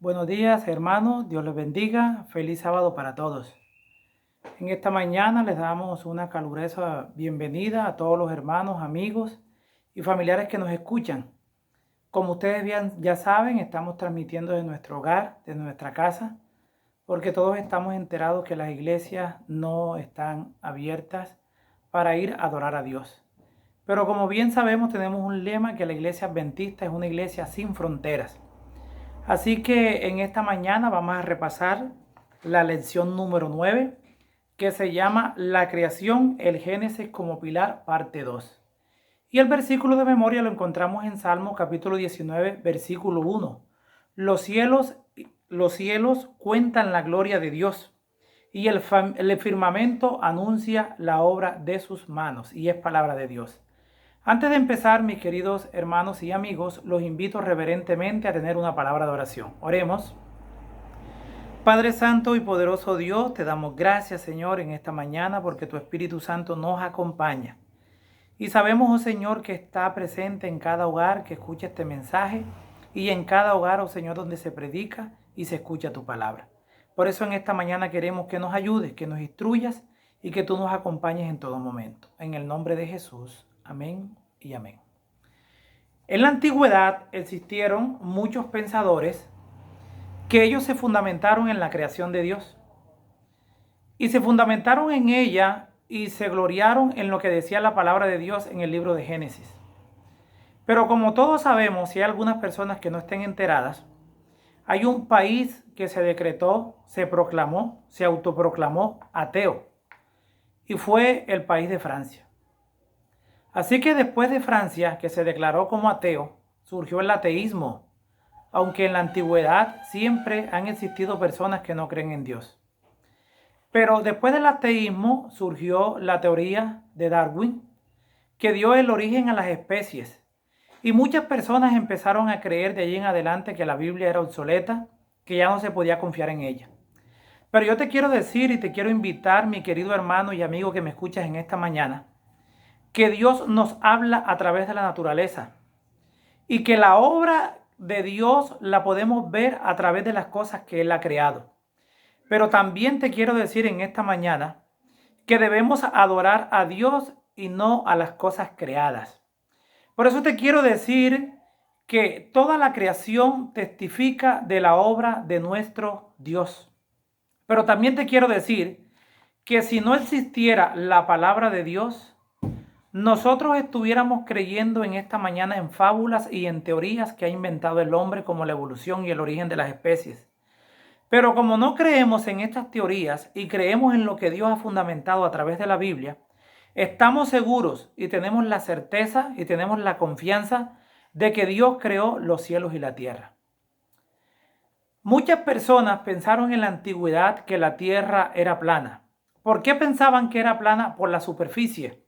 Buenos días, hermanos. Dios les bendiga. Feliz sábado para todos. En esta mañana les damos una calurosa bienvenida a todos los hermanos, amigos y familiares que nos escuchan. Como ustedes ya saben, estamos transmitiendo de nuestro hogar, de nuestra casa, porque todos estamos enterados que las iglesias no están abiertas para ir a adorar a Dios. Pero como bien sabemos, tenemos un lema que la iglesia adventista es una iglesia sin fronteras. Así que en esta mañana vamos a repasar la lección número 9, que se llama La creación, el Génesis como pilar, parte 2. Y el versículo de memoria lo encontramos en Salmo capítulo 19, versículo 1. Los cielos cuentan la gloria de Dios y el firmamento anuncia la obra de sus manos, y es palabra de Dios. Antes de empezar, mis queridos hermanos y amigos, los invito reverentemente a tener una palabra de oración. Oremos. Padre Santo y poderoso Dios, te damos gracias, Señor, en esta mañana porque tu Espíritu Santo nos acompaña. Y sabemos, oh Señor, que está presente en cada hogar que escucha este mensaje y en cada hogar, oh Señor, donde se predica y se escucha tu palabra. Por eso en esta mañana queremos que nos ayudes, que nos instruyas y que tú nos acompañes en todo momento. En el nombre de Jesús. Amén y amén. En la antigüedad existieron muchos pensadores que ellos se fundamentaron en la creación de Dios. Y se fundamentaron en ella y se gloriaron en lo que decía la palabra de Dios en el libro de Génesis. Pero como todos sabemos, si hay algunas personas que no estén enteradas, hay un país que se decretó, se proclamó, se autoproclamó ateo. Y fue el país de Francia. Así que después de Francia, que se declaró como ateo, surgió el ateísmo, aunque en la antigüedad siempre han existido personas que no creen en Dios. Pero después del ateísmo surgió la teoría de Darwin, que dio el origen a las especies. Y muchas personas empezaron a creer de allí en adelante que la Biblia era obsoleta, que ya no se podía confiar en ella. Pero yo te quiero decir y te quiero invitar, mi querido hermano y amigo que me escuchas en esta mañana, que Dios nos habla a través de la naturaleza y que la obra de Dios la podemos ver a través de las cosas que Él ha creado. Pero también te quiero decir en esta mañana que debemos adorar a Dios y no a las cosas creadas. Por eso te quiero decir que toda la creación testifica de la obra de nuestro Dios. Pero también te quiero decir que si no existiera la palabra de Dios, nosotros estuviéramos creyendo en esta mañana en fábulas y en teorías que ha inventado el hombre, como la evolución y el origen de las especies. Pero como no creemos en estas teorías y creemos en lo que Dios ha fundamentado a través de la Biblia, estamos seguros y tenemos la certeza y tenemos la confianza de que Dios creó los cielos y la tierra. Muchas personas pensaron en la antigüedad que la tierra era plana. ¿Por qué pensaban que era plana? Por la superficie.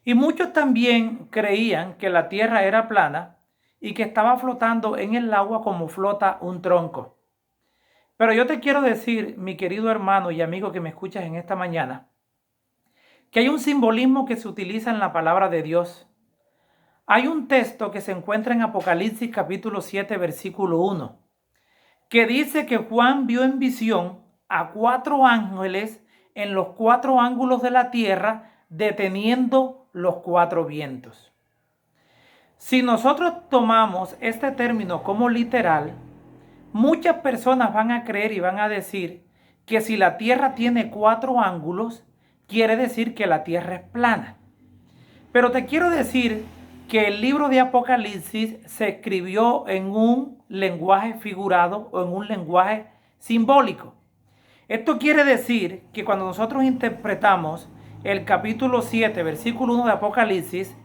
Y muchos también creían que la tierra era plana y que estaba flotando en el agua como flota un tronco. Pero yo te quiero decir, mi querido hermano y amigo que me escuchas en esta mañana, que hay un simbolismo que se utiliza en la palabra de Dios. Hay un texto que se encuentra en Apocalipsis capítulo 7, versículo 1, que dice que Juan vio en visión a 4 ángeles en los 4 ángulos de la tierra, deteniendo los 4 vientos. Si nosotros tomamos este término como literal, muchas personas van a creer y van a decir que si la tierra tiene 4 ángulos, quiere decir que la tierra es plana. Pero te quiero decir que el libro de Apocalipsis se escribió en un lenguaje figurado o en un lenguaje simbólico. Esto quiere decir que cuando nosotros interpretamos el capítulo 7, versículo 1 de Apocalipsis,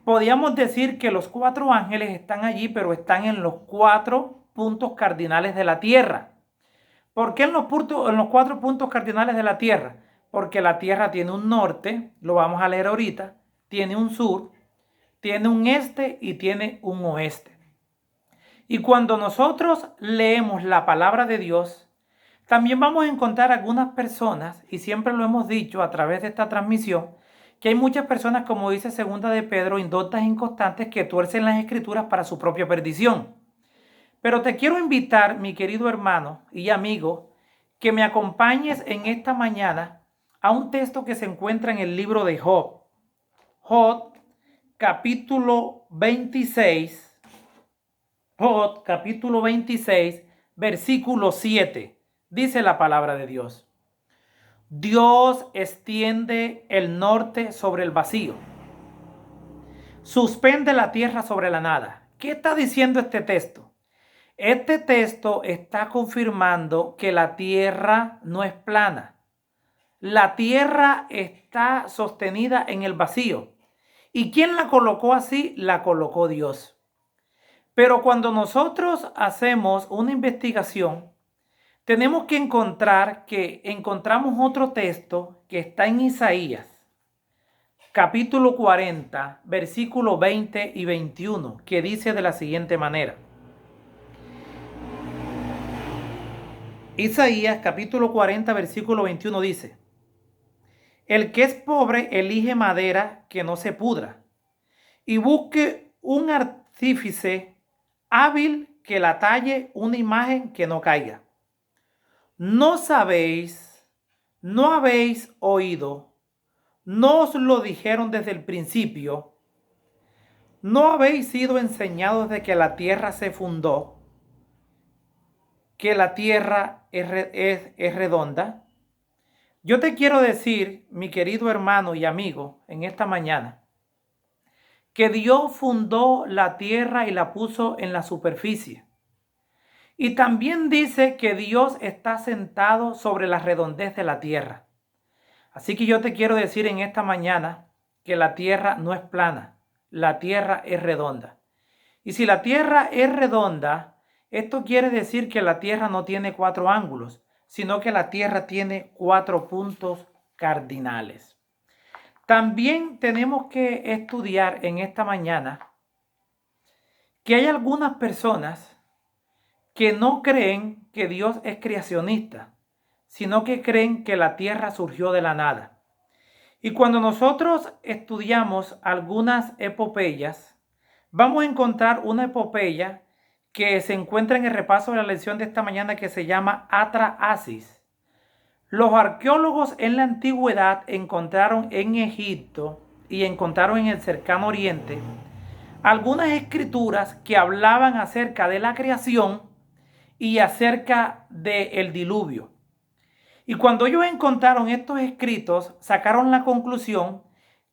podríamos decir que los 4 ángeles están allí, pero están en los 4 puntos cardinales de la tierra. ¿Por qué en los 4 puntos cardinales de la tierra? Porque la tierra tiene un norte, lo vamos a leer ahorita, tiene un sur, tiene un este y tiene un oeste. Y cuando nosotros leemos la palabra de Dios, también vamos a encontrar algunas personas, y siempre lo hemos dicho a través de esta transmisión, que hay muchas personas, como dice segunda de Pedro, indoctas e inconstantes, que tuercen las escrituras para su propia perdición. Pero te quiero invitar, mi querido hermano y amigo, que me acompañes en esta mañana a un texto que se encuentra en el libro de Job. Job, capítulo 26. Job, capítulo 26, versículo 7. Dice la palabra de Dios. Dios extiende el norte sobre el vacío. Suspende la tierra sobre la nada. ¿Qué está diciendo este texto? Este texto está confirmando que la tierra no es plana. La tierra está sostenida en el vacío. ¿Y quién la colocó así? La colocó Dios. Pero cuando nosotros hacemos una investigación, tenemos que encontramos otro texto que está en Isaías, capítulo 40, versículos 20 y 21, que dice de la siguiente manera. Isaías, capítulo 40, versículo 21 dice: el que es pobre elige madera que no se pudra y busque un artífice hábil que la talle una imagen que no caiga. ¿No sabéis, no habéis oído, no os lo dijeron desde el principio, no habéis sido enseñados de que la tierra se fundó, que la tierra es redonda? Yo te quiero decir, mi querido hermano y amigo, en esta mañana, que Dios fundó la tierra y la puso en la superficie. Y también dice que Dios está sentado sobre la redondez de la tierra. Así que yo te quiero decir en esta mañana que la tierra no es plana, la tierra es redonda. Y si la tierra es redonda, esto quiere decir que la tierra no tiene 4 ángulos, sino que la tierra tiene 4 puntos cardinales. También tenemos que estudiar en esta mañana que hay algunas personas que no creen que Dios es creacionista, sino que creen que la tierra surgió de la nada. Y cuando nosotros estudiamos algunas epopeyas, vamos a encontrar una epopeya que se encuentra en el repaso de la lección de esta mañana que se llama Atrahasis. Los arqueólogos en la antigüedad encontraron en Egipto y encontraron en el cercano oriente algunas escrituras que hablaban acerca de la creación y acerca del diluvio. Y cuando ellos encontraron estos escritos, sacaron la conclusión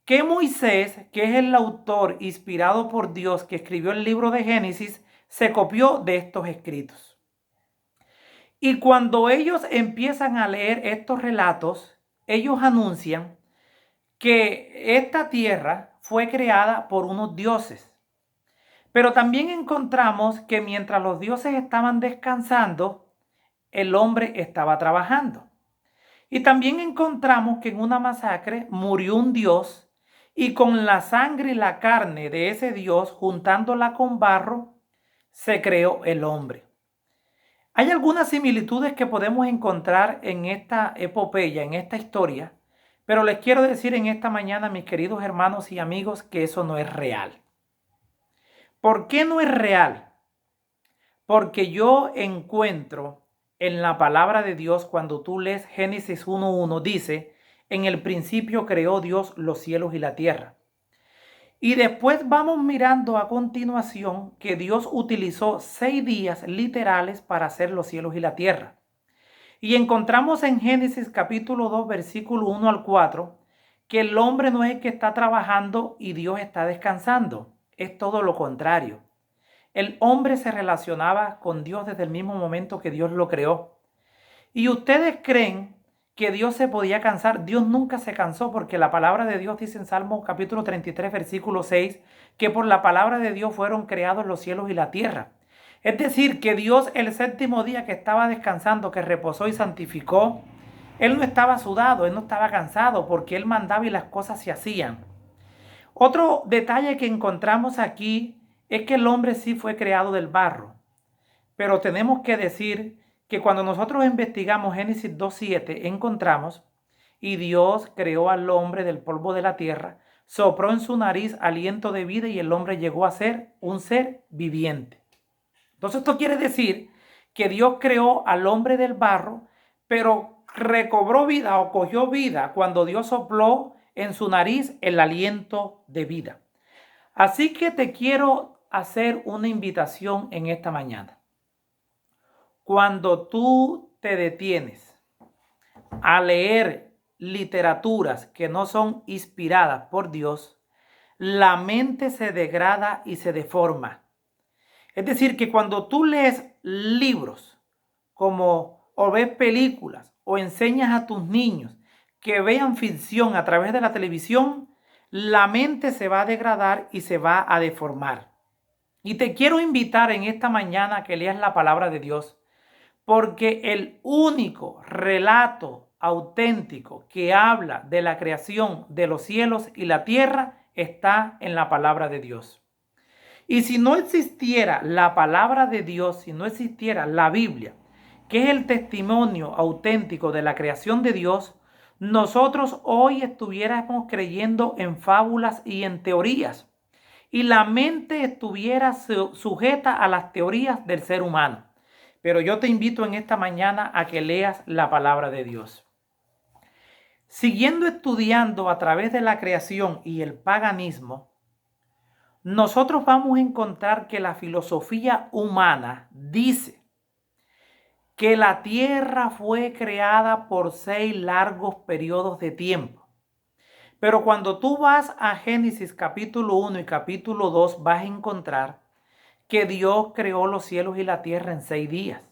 que Moisés, que es el autor inspirado por Dios que escribió el libro de Génesis, se copió de estos escritos. Y cuando ellos empiezan a leer estos relatos, ellos anuncian que esta tierra fue creada por unos dioses. Pero también encontramos que mientras los dioses estaban descansando, el hombre estaba trabajando. Y también encontramos que en una masacre murió un dios y con la sangre y la carne de ese dios, juntándola con barro, se creó el hombre. Hay algunas similitudes que podemos encontrar en esta epopeya, en esta historia, pero les quiero decir en esta mañana, mis queridos hermanos y amigos, que eso no es real. ¿Por qué no es real? Porque yo encuentro en la palabra de Dios, cuando tú lees Génesis 1:1, dice: en el principio creó Dios los cielos y la tierra. Y después vamos mirando a continuación que Dios utilizó 6 días literales para hacer los cielos y la tierra. Y encontramos en Génesis capítulo 2, versículo 1 al 4, que el hombre no es el que está trabajando y Dios está descansando. Es todo lo contrario. El hombre se relacionaba con Dios desde el mismo momento que Dios lo creó. Y ustedes creen que Dios se podía cansar. Dios nunca se cansó, porque la palabra de Dios dice en Salmo capítulo 33, versículo 6, que por la palabra de Dios fueron creados los cielos y la tierra. Es decir, que Dios el séptimo día que estaba descansando, que reposó y santificó, Él no estaba sudado, Él no estaba cansado, porque Él mandaba y las cosas se hacían. Otro detalle que encontramos aquí es que el hombre sí fue creado del barro. Pero tenemos que decir que cuando nosotros investigamos Génesis 2:7, encontramos: y Dios creó al hombre del polvo de la tierra, sopló en su nariz aliento de vida y el hombre llegó a ser un ser viviente. Entonces esto quiere decir que Dios creó al hombre del barro, pero recobró vida o cogió vida cuando Dios sopló en su nariz el aliento de vida. Así que te quiero hacer una invitación en esta mañana. Cuando tú te detienes a leer literaturas que no son inspiradas por Dios, la mente se degrada y se deforma. Es decir, que cuando tú lees libros o ves películas o enseñas a tus niños que vean ficción a través de la televisión, la mente se va a degradar y se va a deformar. Y te quiero invitar en esta mañana a que leas la palabra de Dios, porque el único relato auténtico que habla de la creación de los cielos y la tierra está en la palabra de Dios. Y si no existiera la palabra de Dios, si no existiera la Biblia, que es el testimonio auténtico de la creación de Dios, nosotros hoy estuviéramos creyendo en fábulas y en teorías, y la mente estuviera sujeta a las teorías del ser humano. Pero yo te invito en esta mañana a que leas la palabra de Dios. Siguiendo estudiando a través de la creación y el paganismo, nosotros vamos a encontrar que la filosofía humana dice que la tierra fue creada por 6 largos periodos de tiempo. Pero cuando tú vas a Génesis capítulo 1 y capítulo 2, vas a encontrar que Dios creó los cielos y la tierra en 6 días.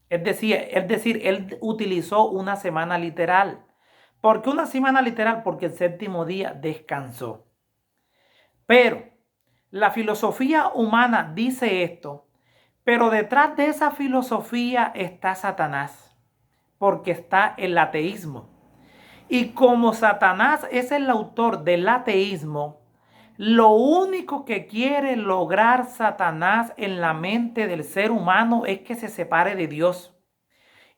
Es decir, Él utilizó una semana literal. ¿Por qué una semana literal? Porque el séptimo día descansó. Pero la filosofía humana dice esto, pero detrás de esa filosofía está Satanás, porque está el ateísmo. Y como Satanás es el autor del ateísmo, lo único que quiere lograr Satanás en la mente del ser humano es que se separe de Dios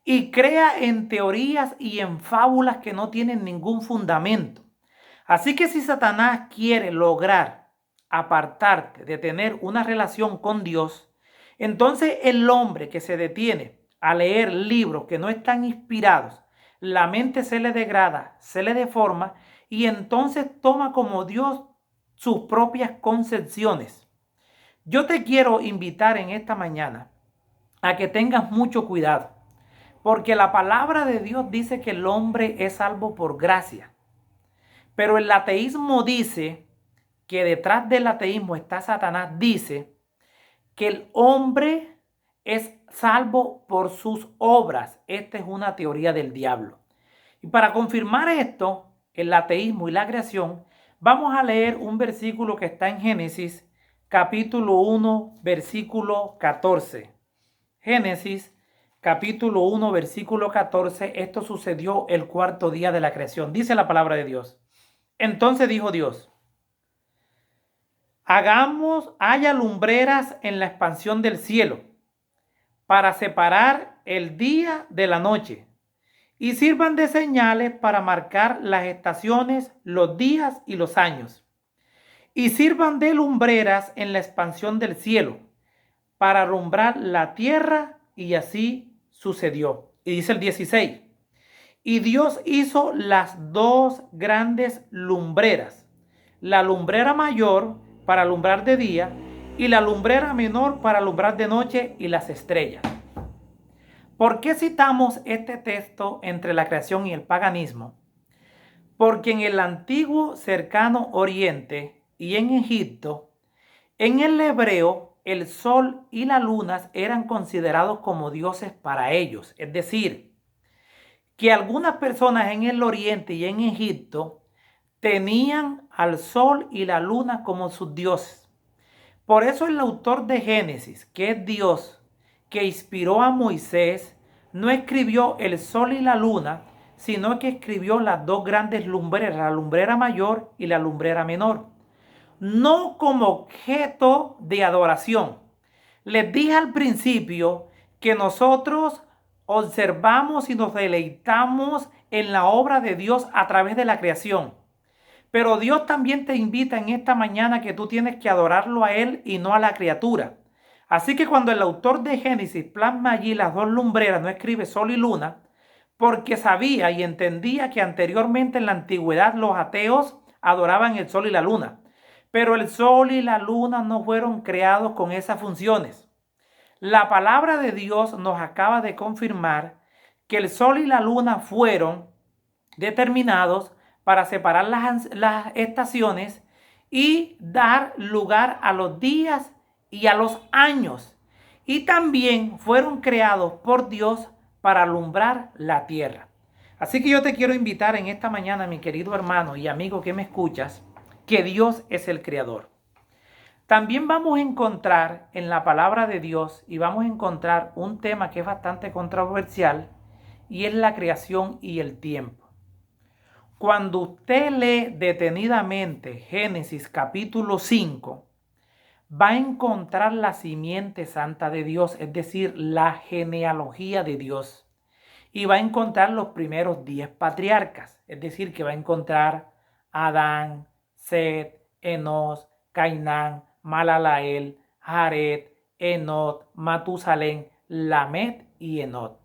y crea en teorías y en fábulas que no tienen ningún fundamento. Así que si Satanás quiere lograr apartarte de tener una relación con Dios, entonces el hombre que se detiene a leer libros que no están inspirados, la mente se le degrada, se le deforma y entonces toma como Dios sus propias concepciones. Yo te quiero invitar en esta mañana a que tengas mucho cuidado, porque la palabra de Dios dice que el hombre es salvo por gracia. Pero el ateísmo dice que detrás del ateísmo está Satanás, dice que el hombre es salvo por sus obras. Esta es una teoría del diablo. Y para confirmar esto, el ateísmo y la creación, vamos a leer un versículo que está en Génesis capítulo 1, versículo 14. Génesis capítulo 1, versículo 14. Esto sucedió el 4º día de la creación. Dice la palabra de Dios. Entonces dijo Dios: haya lumbreras en la expansión del cielo para separar el día de la noche y sirvan de señales para marcar las estaciones, los días y los años. Y sirvan de lumbreras en la expansión del cielo para alumbrar la tierra, y así sucedió. Y dice el 16. Y Dios hizo las 2 grandes lumbreras, la lumbrera mayor para alumbrar de día y la lumbrera menor para alumbrar de noche y las estrellas. ¿Por qué citamos este texto entre la creación y el paganismo? Porque en el antiguo cercano Oriente y en Egipto, en el hebreo, el sol y la luna eran considerados como dioses para ellos. Es decir, que algunas personas en el Oriente y en Egipto tenían al sol y la luna como sus dioses. Por eso el autor de Génesis, que es Dios, que inspiró a Moisés, no escribió el sol y la luna, sino que escribió las 2 grandes lumbreras, la lumbrera mayor y la lumbrera menor, no como objeto de adoración. Les dije al principio que nosotros observamos y nos deleitamos en la obra de Dios a través de la creación. Pero Dios también te invita en esta mañana que tú tienes que adorarlo a Él y no a la criatura. Así que cuando el autor de Génesis plasma allí las dos lumbreras, no escribe sol y luna, porque sabía y entendía que anteriormente en la antigüedad los ateos adoraban el sol y la luna. Pero el sol y la luna no fueron creados con esas funciones. La palabra de Dios nos acaba de confirmar que el sol y la luna fueron determinados para separar las estaciones y dar lugar a los días y a los años. Y también fueron creados por Dios para alumbrar la tierra. Así que yo te quiero invitar en esta mañana, mi querido hermano y amigo que me escuchas, que Dios es el creador. También vamos a encontrar en la palabra de Dios y vamos a encontrar un tema que es bastante controversial y es la creación y el tiempo. Cuando usted lee detenidamente Génesis capítulo 5, va a encontrar la simiente santa de Dios, es decir, la genealogía de Dios. Y va a encontrar los primeros 10 patriarcas, es decir, que va a encontrar Adán, Set, Enos, Cainán, Malalael, Jared, Enot, Matusalén, Lamet y Enot.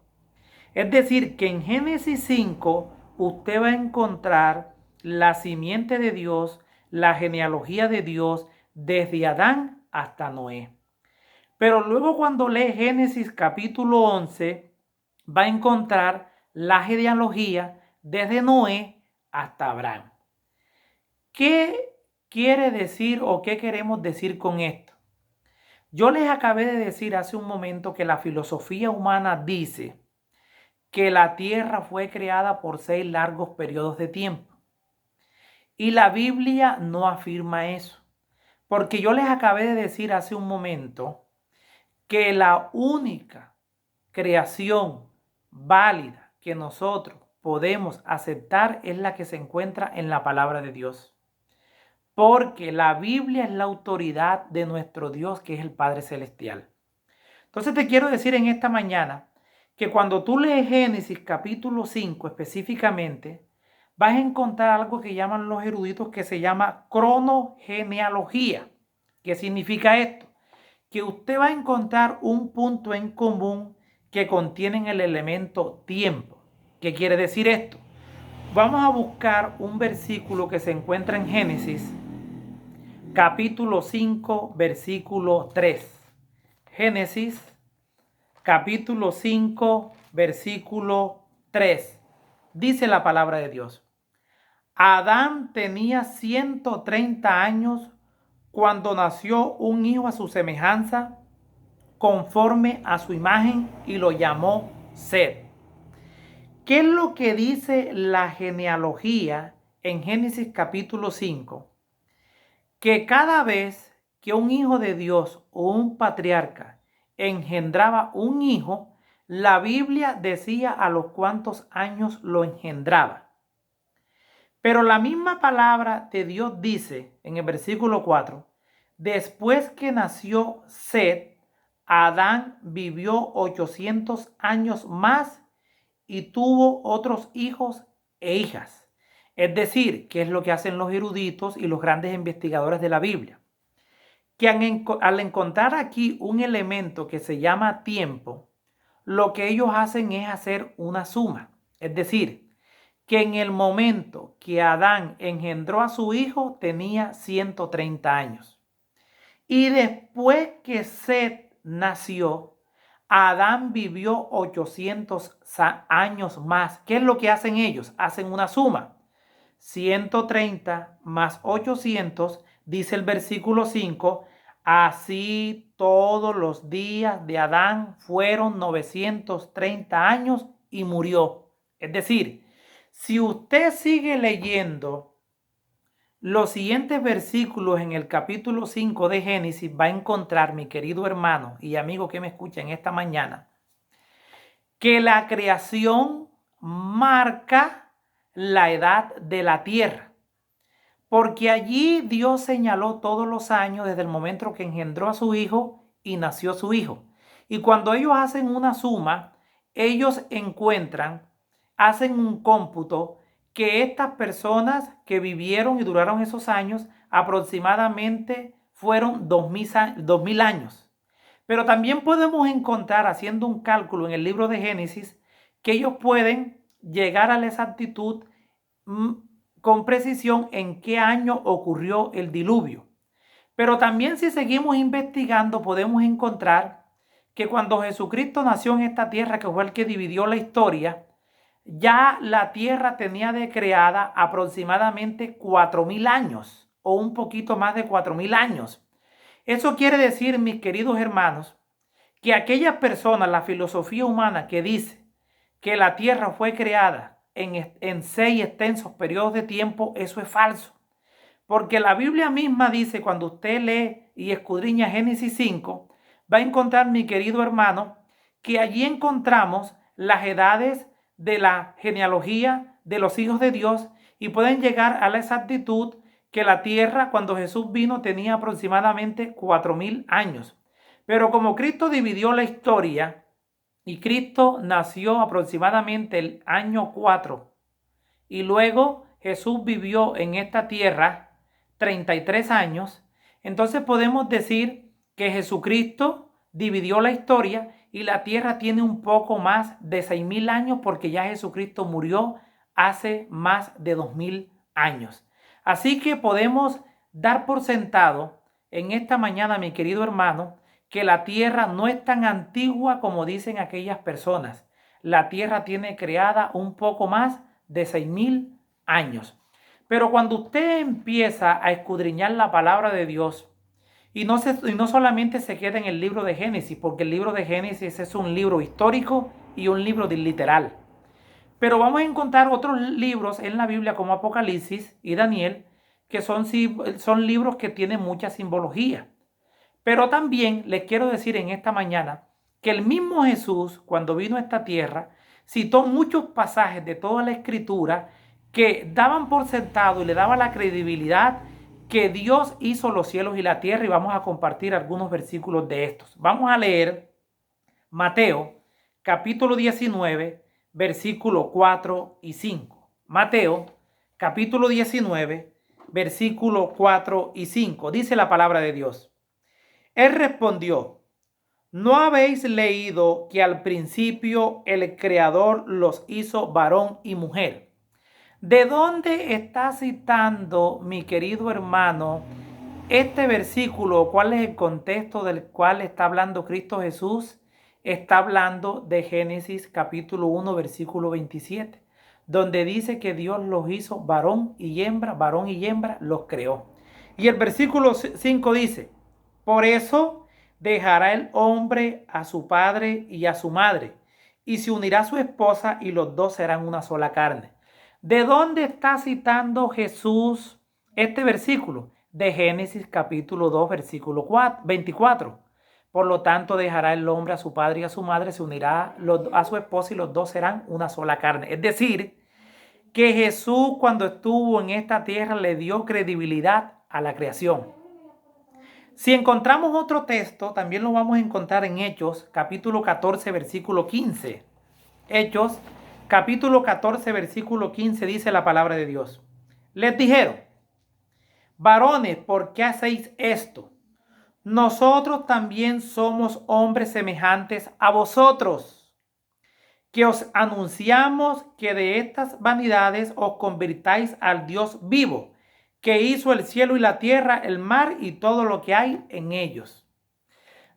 Es decir, que en Génesis 5 usted va a encontrar la simiente de Dios, la genealogía de Dios, desde Adán hasta Noé. Pero luego cuando lee Génesis capítulo 11, va a encontrar la genealogía desde Noé hasta Abraham. ¿Qué quiere decir o qué queremos decir con esto? Yo les acabé de decir hace un momento que la filosofía humana dice que la tierra fue creada por 6 largos periodos de tiempo. Y la Biblia no afirma eso. Porque yo les acabé de decir hace un momento que la única creación válida que nosotros podemos aceptar es la que se encuentra en la palabra de Dios. Porque la Biblia es la autoridad de nuestro Dios, que es el Padre Celestial. Entonces te quiero decir en esta mañana que cuando tú lees Génesis capítulo 5 específicamente, vas a encontrar algo que llaman los eruditos que se llama cronogenealogía. ¿Qué significa esto? Que usted va a encontrar un punto en común que contiene el elemento tiempo. ¿Qué quiere decir esto? Vamos a buscar un versículo que se encuentra en Génesis capítulo 5, versículo 3. Génesis capítulo 5, versículo 3. Dice la palabra de Dios. Adán tenía 130 años cuando nació un hijo a su semejanza, conforme a su imagen, y lo llamó Set. ¿Qué es lo que dice la genealogía en Génesis capítulo 5? Que cada vez que un hijo de Dios o un patriarca engendraba un hijo, la Biblia decía a los cuántos años lo engendraba. Pero la misma palabra de Dios dice en el versículo 4, después que nació Set, Adán vivió 800 años más y tuvo otros hijos e hijas. Es decir, ¿qué es lo que hacen los eruditos y los grandes investigadores de la Biblia? Que al encontrar aquí un elemento que se llama tiempo, lo que ellos hacen es hacer una suma. Es decir, que en el momento que Adán engendró a su hijo tenía 130 años. Y después que Set nació, Adán vivió 800 años más. ¿Qué es lo que hacen ellos? Hacen una suma. 130 más 800, dice el versículo 5, así todos los días de Adán fueron 930 años y murió. Es decir, si usted sigue leyendo los siguientes versículos en el capítulo 5 de Génesis, va a encontrar, mi querido hermano y amigo que me escucha en esta mañana, que la creación marca la edad de la tierra. Porque allí Dios señaló todos los años desde el momento que engendró a su hijo y nació su hijo. Y cuando ellos hacen una suma, ellos hacen un cómputo que estas personas que vivieron y duraron esos años aproximadamente fueron 2000 años. Pero también podemos encontrar, haciendo un cálculo en el libro de Génesis, que ellos pueden llegar a la exactitud mm, con precisión en qué año ocurrió el diluvio. Pero también si seguimos investigando podemos encontrar que cuando Jesucristo nació en esta tierra, que fue el que dividió la historia, ya la tierra tenía de creada aproximadamente 4.000 años o un poquito más de 4.000 años. Eso quiere decir, mis queridos hermanos, que aquellas personas, la filosofía humana que dice que la tierra fue creada en 6 extensos periodos de tiempo, eso es falso. Porque la Biblia misma dice, cuando usted lee y escudriña Génesis 5, va a encontrar, mi querido hermano, que allí encontramos las edades de la genealogía de los hijos de Dios y pueden llegar a la exactitud que la tierra cuando Jesús vino tenía aproximadamente 4.000 años. Pero como Cristo dividió la historia y Cristo nació aproximadamente el año 4 y luego Jesús vivió en esta tierra 33 años, entonces podemos decir que Jesucristo dividió la historia y la tierra tiene un poco más de 6.000 años porque ya Jesucristo murió hace más de 2.000 años. Así que podemos dar por sentado en esta mañana, mi querido hermano, que la tierra no es tan antigua como dicen aquellas personas. La tierra tiene creada un poco más de 6.000 años. Pero cuando usted empieza a escudriñar la palabra de Dios, y no solamente se queda en el libro de Génesis, porque el libro de Génesis es un libro histórico y un libro literal. Pero vamos a encontrar otros libros en la Biblia como Apocalipsis y Daniel, que son libros que tienen mucha simbología. Pero también les quiero decir en esta mañana que el mismo Jesús, cuando vino a esta tierra, citó muchos pasajes de toda la Escritura que daban por sentado y le daban la credibilidad que Dios hizo los cielos y la tierra, y vamos a compartir algunos versículos de estos. Vamos a leer Mateo capítulo 19, versículos 4 y 5. Mateo capítulo 19, versículos 4 y 5. Dice la palabra de Dios. Él respondió: ¿no habéis leído que al principio el Creador los hizo varón y mujer? ¿De dónde está citando, mi querido hermano, este versículo? ¿Cuál es el contexto del cual está hablando Cristo Jesús? Está hablando de Génesis capítulo 1, versículo 27, donde dice que Dios los hizo varón y hembra los creó. Y el versículo 5 dice: por eso dejará el hombre a su padre y a su madre, y se unirá a su esposa, y los dos serán una sola carne. ¿De dónde está citando Jesús este versículo? De Génesis capítulo 2, versículo 24. Por lo tanto, dejará el hombre a su padre y a su madre, se unirá a su esposa, y los dos serán una sola carne. Es decir, que Jesús, cuando estuvo en esta tierra, le dio credibilidad a la creación. Si encontramos otro texto, también lo vamos a encontrar en Hechos, capítulo 14, versículo 15. Hechos, capítulo 14, versículo 15, dice la palabra de Dios. Les dijeron: varones, ¿por qué hacéis esto? Nosotros también somos hombres semejantes a vosotros, que os anunciamos que de estas vanidades os convirtáis al Dios vivo, que hizo el cielo y la tierra, el mar y todo lo que hay en ellos.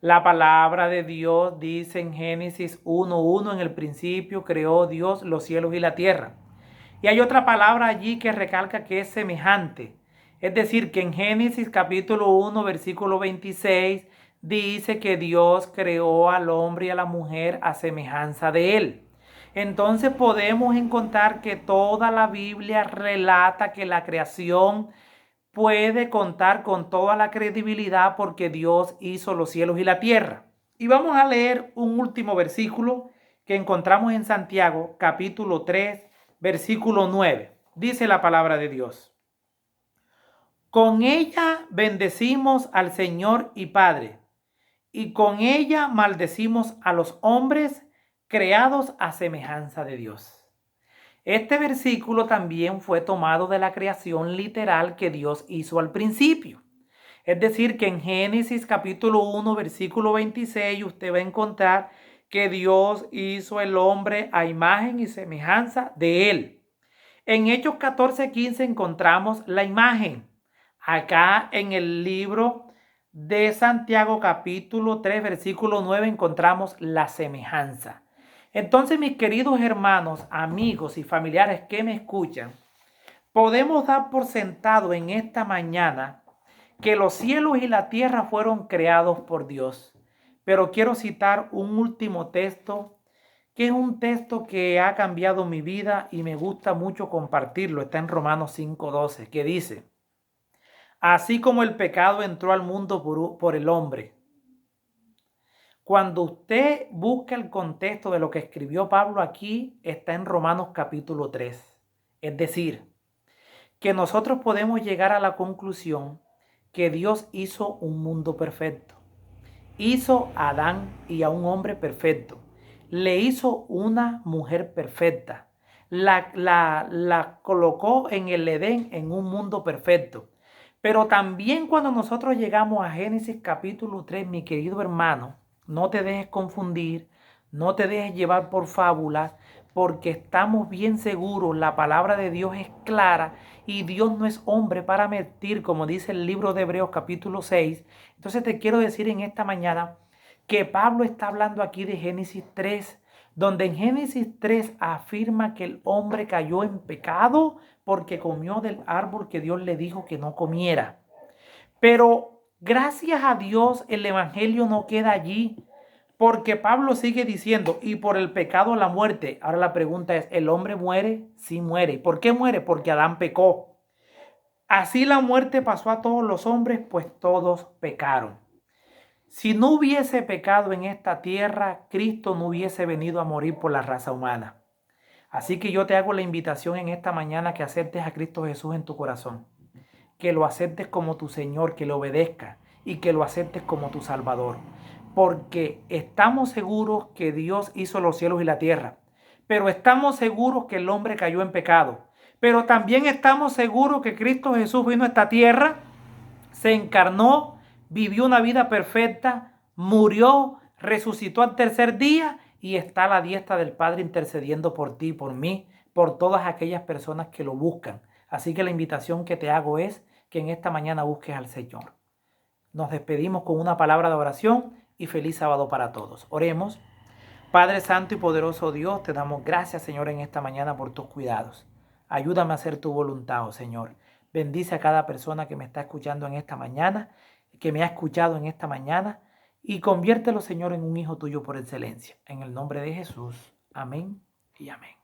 La palabra de Dios dice en Génesis 1:1: en el principio creó Dios los cielos y la tierra. Y hay otra palabra allí que recalca que es semejante. Es decir, que en Génesis capítulo 1, versículo 26, dice que Dios creó al hombre y a la mujer a semejanza de él. Entonces podemos encontrar que toda la Biblia relata que la creación puede contar con toda la credibilidad porque Dios hizo los cielos y la tierra. Y vamos a leer un último versículo que encontramos en Santiago, capítulo 3, versículo 9. Dice la palabra de Dios: con ella bendecimos al Señor y Padre, y con ella maldecimos a los hombres creados a semejanza de Dios. Este versículo también fue tomado de la creación literal que Dios hizo al principio. Es decir, que en Génesis capítulo 1, versículo 26, usted va a encontrar que Dios hizo el hombre a imagen y semejanza de él. En Hechos 14:15 encontramos la imagen. Acá en el libro de Santiago capítulo 3, versículo 9 encontramos la semejanza. Entonces, mis queridos hermanos, amigos y familiares que me escuchan, podemos dar por sentado en esta mañana que los cielos y la tierra fueron creados por Dios. Pero quiero citar un último texto, que es un texto que ha cambiado mi vida y me gusta mucho compartirlo. Está en Romanos 5:12, que dice: así como el pecado entró al mundo por el hombre. Cuando usted busca el contexto de lo que escribió Pablo aquí, está en Romanos capítulo 3. Es decir, que nosotros podemos llegar a la conclusión que Dios hizo un mundo perfecto. Hizo a Adán y a un hombre perfecto. Le hizo una mujer perfecta. La colocó en el Edén, en un mundo perfecto. Pero también cuando nosotros llegamos a Génesis capítulo 3, mi querido hermano, no te dejes confundir, no te dejes llevar por fábulas, porque estamos bien seguros, la palabra de Dios es clara y Dios no es hombre para mentir, como dice el libro de Hebreos capítulo 6. Entonces te quiero decir en esta mañana que Pablo está hablando aquí de Génesis 3, donde en Génesis 3 afirma que el hombre cayó en pecado porque comió del árbol que Dios le dijo que no comiera. Pero gracias a Dios el evangelio no queda allí, porque Pablo sigue diciendo, y por el pecado la muerte. Ahora la pregunta es, ¿el hombre muere? Sí muere. ¿Por qué muere? Porque Adán pecó. Así la muerte pasó a todos los hombres, pues todos pecaron. Si no hubiese pecado en esta tierra, Cristo no hubiese venido a morir por la raza humana. Así que yo te hago la invitación en esta mañana que aceptes a Cristo Jesús en tu corazón, que lo aceptes como tu Señor, que lo obedezcas y que lo aceptes como tu Salvador. Porque estamos seguros que Dios hizo los cielos y la tierra, pero estamos seguros que el hombre cayó en pecado. Pero también estamos seguros que Cristo Jesús vino a esta tierra, se encarnó, vivió una vida perfecta, murió, resucitó al tercer día y está a la diestra del Padre intercediendo por ti, por mí, por todas aquellas personas que lo buscan. Así que la invitación que te hago es que en esta mañana busques al Señor. Nos despedimos con una palabra de oración y feliz sábado para todos. Oremos. Padre Santo y poderoso Dios, te damos gracias, Señor, en esta mañana por tus cuidados. Ayúdame a hacer tu voluntad, oh Señor. Bendice a cada persona que me está escuchando en esta mañana, que me ha escuchado en esta mañana, y conviértelo, Señor, en un hijo tuyo por excelencia. En el nombre de Jesús. Amén y amén.